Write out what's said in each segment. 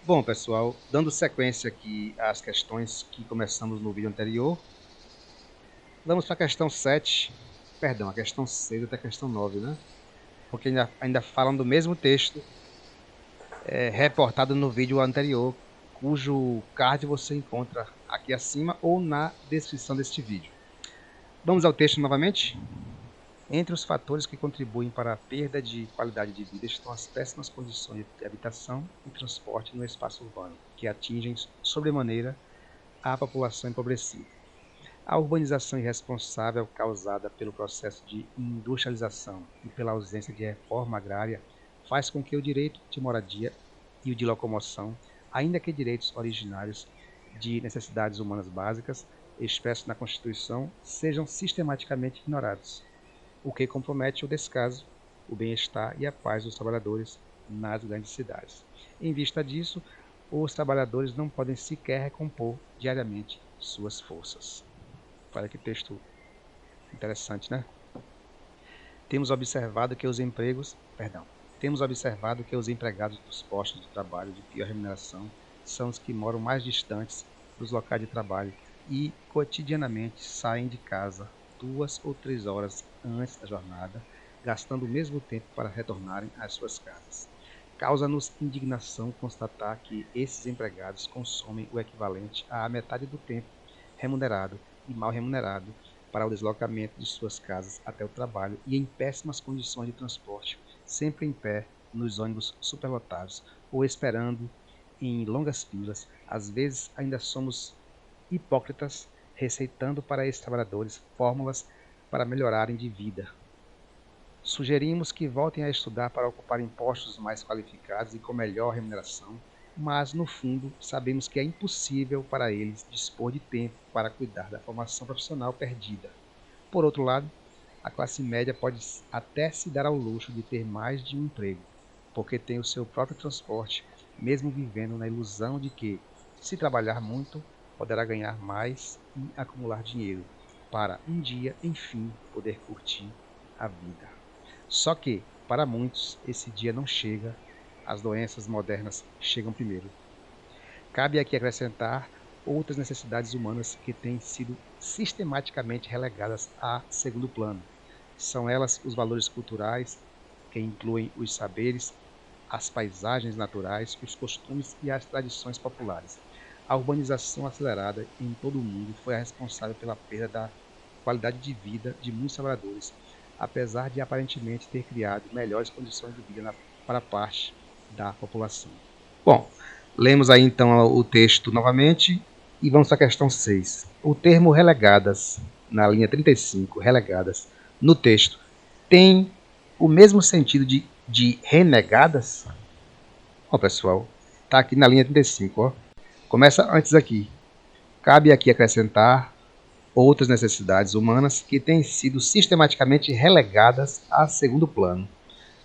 Bom, pessoal, dando sequência aqui às questões que começamos no vídeo anterior, vamos para a questão 7, perdão, a questão 6 até a questão 9, né? Porque ainda falam do mesmo texto reportado no vídeo anterior, cujo card você encontra aqui acima ou na descrição deste vídeo. Vamos ao texto novamente? Entre os fatores que contribuem para a perda de qualidade de vida estão as péssimas condições de habitação e transporte no espaço urbano, que atingem sobremaneira a população empobrecida. A urbanização irresponsável causada pelo processo de industrialização e pela ausência de reforma agrária faz com que o direito de moradia e o de locomoção, ainda que direitos originários de necessidades humanas básicas, expressos na Constituição, sejam sistematicamente ignorados, o que compromete o descaso, o bem-estar e a paz dos trabalhadores nas grandes cidades. Em vista disso, os trabalhadores não podem sequer recompor diariamente suas forças. Olha que texto interessante, né? Temos observado que os empregados dos postos de trabalho de pior remuneração são os que moram mais distantes dos locais de trabalho e cotidianamente saem de casa 2 ou 3 horas antes da jornada, gastando o mesmo tempo para retornarem às suas casas. Causa-nos indignação constatar que esses empregados consomem o equivalente à metade do tempo remunerado e mal remunerado para o deslocamento de suas casas até o trabalho e em péssimas condições de transporte, sempre em pé nos ônibus superlotados ou esperando em longas filas. Às vezes ainda somos hipócritas, receitando para esses trabalhadores fórmulas para melhorarem de vida. Sugerimos que voltem a estudar para ocupar postos mais qualificados e com melhor remuneração, mas, no fundo, sabemos que é impossível para eles dispor de tempo para cuidar da formação profissional perdida. Por outro lado, a classe média pode até se dar ao luxo de ter mais de um emprego, porque tem o seu próprio transporte, mesmo vivendo na ilusão de que, se trabalhar muito, poderá ganhar mais e acumular dinheiro, para um dia, enfim, poder curtir a vida. Só que, para muitos, esse dia não chega, as doenças modernas chegam primeiro. Cabe aqui acrescentar outras necessidades humanas que têm sido sistematicamente relegadas a segundo plano. São elas os valores culturais, que incluem os saberes, as paisagens naturais, os costumes e as tradições populares. A urbanização acelerada em todo o mundo foi a responsável pela perda da qualidade de vida de muitos trabalhadores, apesar de aparentemente ter criado melhores condições de vida para parte da população. Bom, lemos aí então o texto novamente e vamos para a questão 6. O termo relegadas, na linha 35, relegadas, no texto, tem o mesmo sentido de renegadas? Ó, pessoal, está aqui na linha 35, ó. Começa antes aqui. Cabe aqui acrescentar outras necessidades humanas que têm sido sistematicamente relegadas a segundo plano.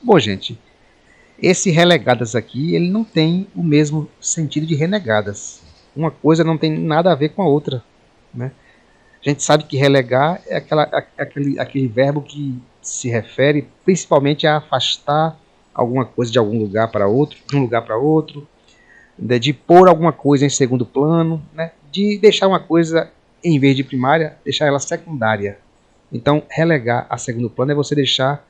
Bom, gente, esse relegadas aqui, ele não tem o mesmo sentido de renegadas. Uma coisa não tem nada a ver com a outra, né? A gente sabe que relegar é aquele verbo que se refere principalmente a afastar alguma coisa de algum lugar para outro, de um lugar para outro, de pôr alguma coisa em segundo plano, né? De deixar uma coisa, em vez de primária, deixar ela secundária. Então, relegar a segundo plano é você deixar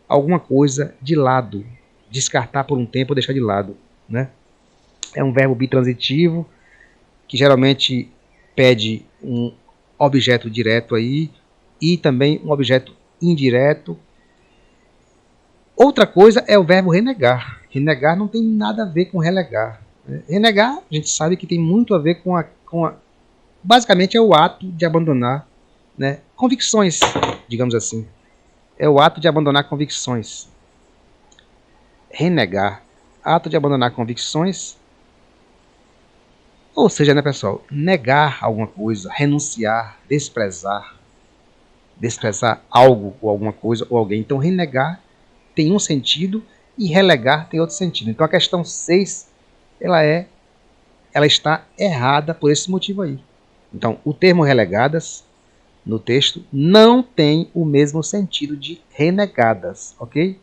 alguma coisa de lado, descartar por um tempo ou deixar de lado, né? É um verbo bitransitivo que geralmente pede um objeto direto aí e também um objeto indireto. Outra coisa é o verbo renegar. Renegar não tem nada a ver com relegar. Renegar, a gente sabe que tem muito a ver com a basicamente é o ato de abandonar, né, convicções, digamos assim. É o ato de abandonar convicções. Renegar, ato de abandonar convicções, ou seja, né, pessoal, negar alguma coisa, renunciar, desprezar algo ou alguma coisa ou alguém. Então, renegar tem um sentido e relegar tem outro sentido. Então, a questão 6, ela está errada por esse motivo aí. Então, o termo relegadas no texto não tem o mesmo sentido de renegadas, ok?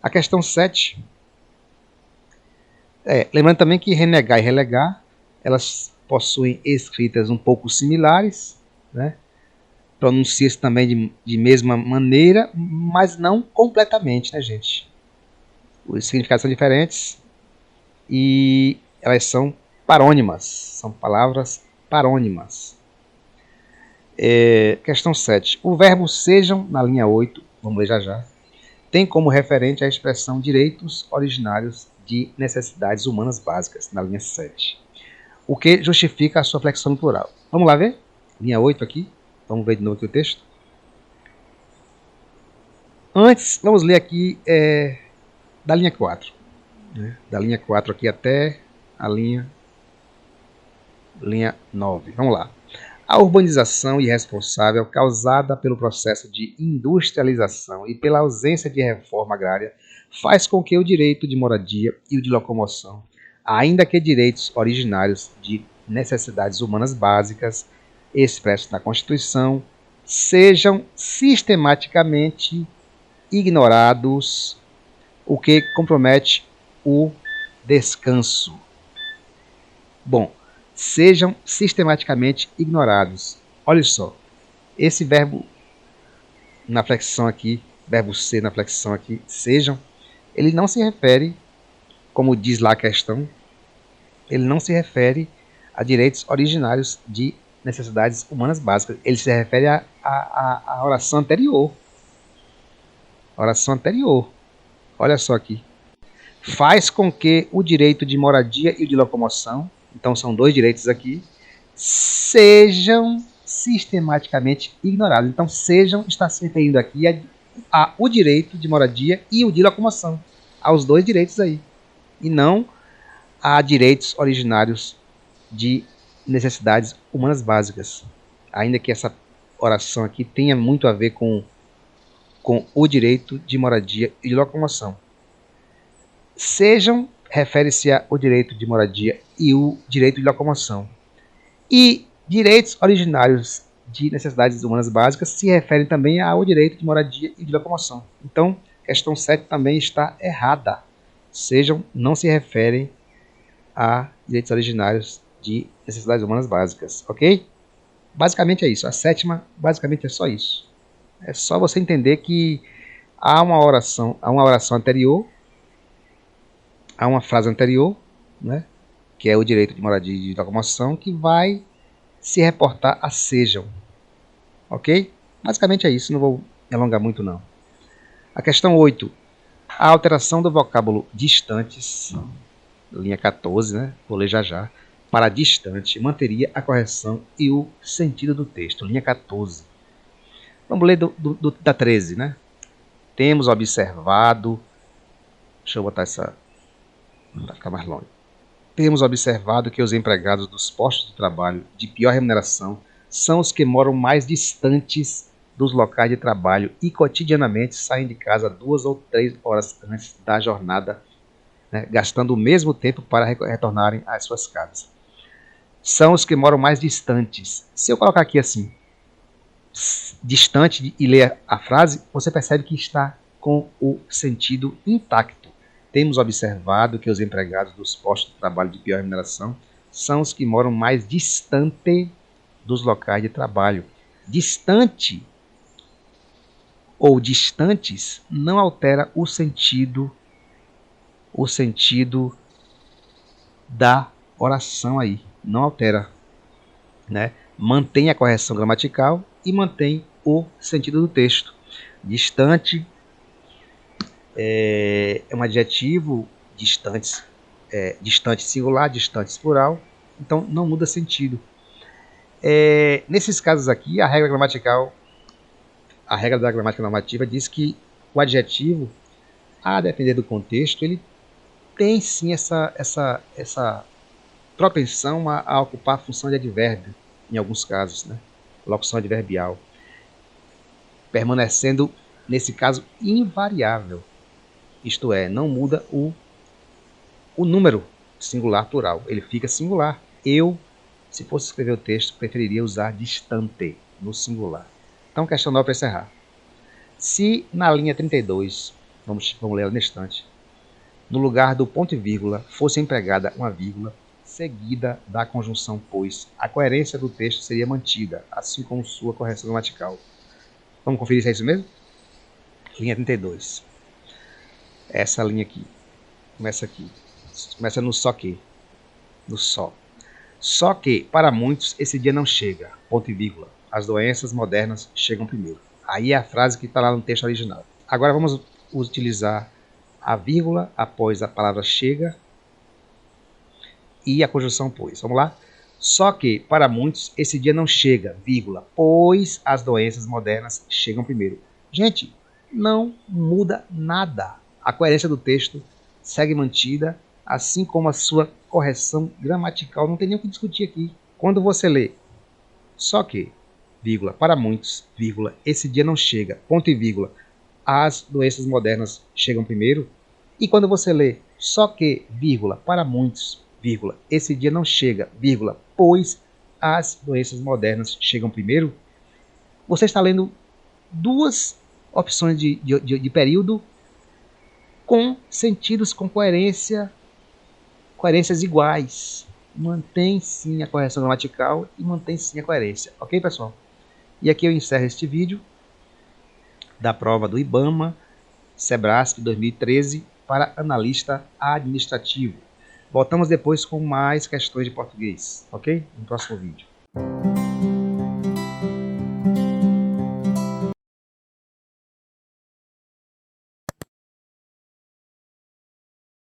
A questão 7. Lembrando também que renegar e relegar, elas possuem escritas um pouco similares, né? Pronuncia-se também de mesma maneira, mas não completamente, né, gente? Os significados são diferentes e elas são parônimas, são palavras parônimas. Questão 7. O verbo sejam, na linha 8, vamos ler já já, tem como referente a expressão direitos originários de necessidades humanas básicas, na linha 7. O que justifica a sua flexão no plural. Vamos lá ver? Linha 8 aqui. Vamos ver de novo aqui o texto. Antes, vamos ler aqui da linha 4. Né? Da linha 4 aqui até a linha 9. Vamos lá. A urbanização irresponsável causada pelo processo de industrialização e pela ausência de reforma agrária faz com que o direito de moradia e o de locomoção, ainda que direitos originários de necessidades humanas básicas expressos na Constituição, sejam sistematicamente ignorados, o que compromete o descanso. Bom, sejam sistematicamente ignorados. Olha só, esse verbo na flexão aqui, verbo ser na flexão aqui, sejam, ele não se refere, como diz lá a questão, ele não se refere a direitos originários de necessidades humanas básicas. Ele se refere à oração anterior. A oração anterior. Olha só aqui. Faz com que o direito de moradia e de locomoção, então são dois direitos aqui, sejam sistematicamente ignorados. Então, sejam está se referindo aqui a o direito de moradia e o de locomoção, aos dois direitos aí, e não a direitos originários de necessidades humanas básicas. Ainda que essa oração aqui tenha muito a ver com o direito de moradia e de locomoção. Sejam refere-se ao direito de moradia e o direito de locomoção. E direitos originários de necessidades humanas básicas se referem também ao direito de moradia e de locomoção. Então, questão 7 também está errada. Sejam não se referem a direitos originários de necessidades humanas básicas, ok? Basicamente é isso. A sétima, basicamente, é só isso. É só você entender que há uma oração anterior, há uma frase anterior, né, que é o direito de moradia e de locomoção, que vai se reportar a sejam, ok? Basicamente é isso, não vou me alongar muito não. A questão 8. A alteração do vocábulo distantes, linha 14, né, vou ler já já, para distante, manteria a correção e o sentido do texto, linha 14. Vamos ler da 13, né? Temos observado, deixa eu botar essa, para ficar mais longe. Temos observado que os empregados dos postos de trabalho de pior remuneração são os que moram mais distantes dos locais de trabalho e cotidianamente saem de casa 2 ou 3 horas antes da jornada, né, gastando o mesmo tempo para retornarem às suas casas. São os que moram mais distantes. Se eu colocar aqui assim, distante, e ler a frase, você percebe que está com o sentido intacto. Temos observado que os empregados dos postos de trabalho de pior remuneração são os que moram mais distante dos locais de trabalho. Distante ou distantes não altera o sentido da oração aí. Não altera, né? Mantém a correção gramatical e mantém o sentido do texto. Distante é um adjetivo, distante singular, distante plural, então não muda sentido. Nesses casos aqui, a regra da gramática normativa diz que o adjetivo, a depender do contexto, ele tem sim essa propensão a ocupar a função de advérbio, em alguns casos, né? Locução adverbial, permanecendo, nesse caso, invariável. Isto é, não muda o número singular plural, ele fica singular. Eu, se fosse escrever o texto, preferiria usar distante no singular. Então, questão 9 para encerrar. Se na linha 32, vamos ler ela no instante, no lugar do ponto e vírgula fosse empregada uma vírgula seguida da conjunção pois, a coerência do texto seria mantida, assim como sua correção gramatical. Vamos conferir se é isso mesmo? Linha 32. Essa linha aqui. Começa no só que. No só. Só que, para muitos, esse dia não chega. Ponto e vírgula. As doenças modernas chegam primeiro. Aí é a frase que está lá no texto original. Agora vamos utilizar a vírgula após a palavra chega e a conjunção pois. Vamos lá? Só que, para muitos, esse dia não chega, vírgula, pois as doenças modernas chegam primeiro. Gente, não muda nada. A coerência do texto segue mantida, assim como a sua correção gramatical. Não tem nem o que discutir aqui. Quando você lê, só que, vírgula, para muitos, vírgula, esse dia não chega, ponto e vírgula, as doenças modernas chegam primeiro. E quando você lê, só que, vírgula, para muitos, vírgula, esse dia não chega, vírgula, pois as doenças modernas chegam primeiro, você está lendo duas opções de período com sentidos com coerências iguais. Mantém sim a correção gramatical e mantém sim a coerência. Ok, pessoal? E aqui eu encerro este vídeo da prova do IBAMA, Sebrasp 2013 para analista administrativo. Voltamos depois com mais questões de português, ok? No próximo vídeo.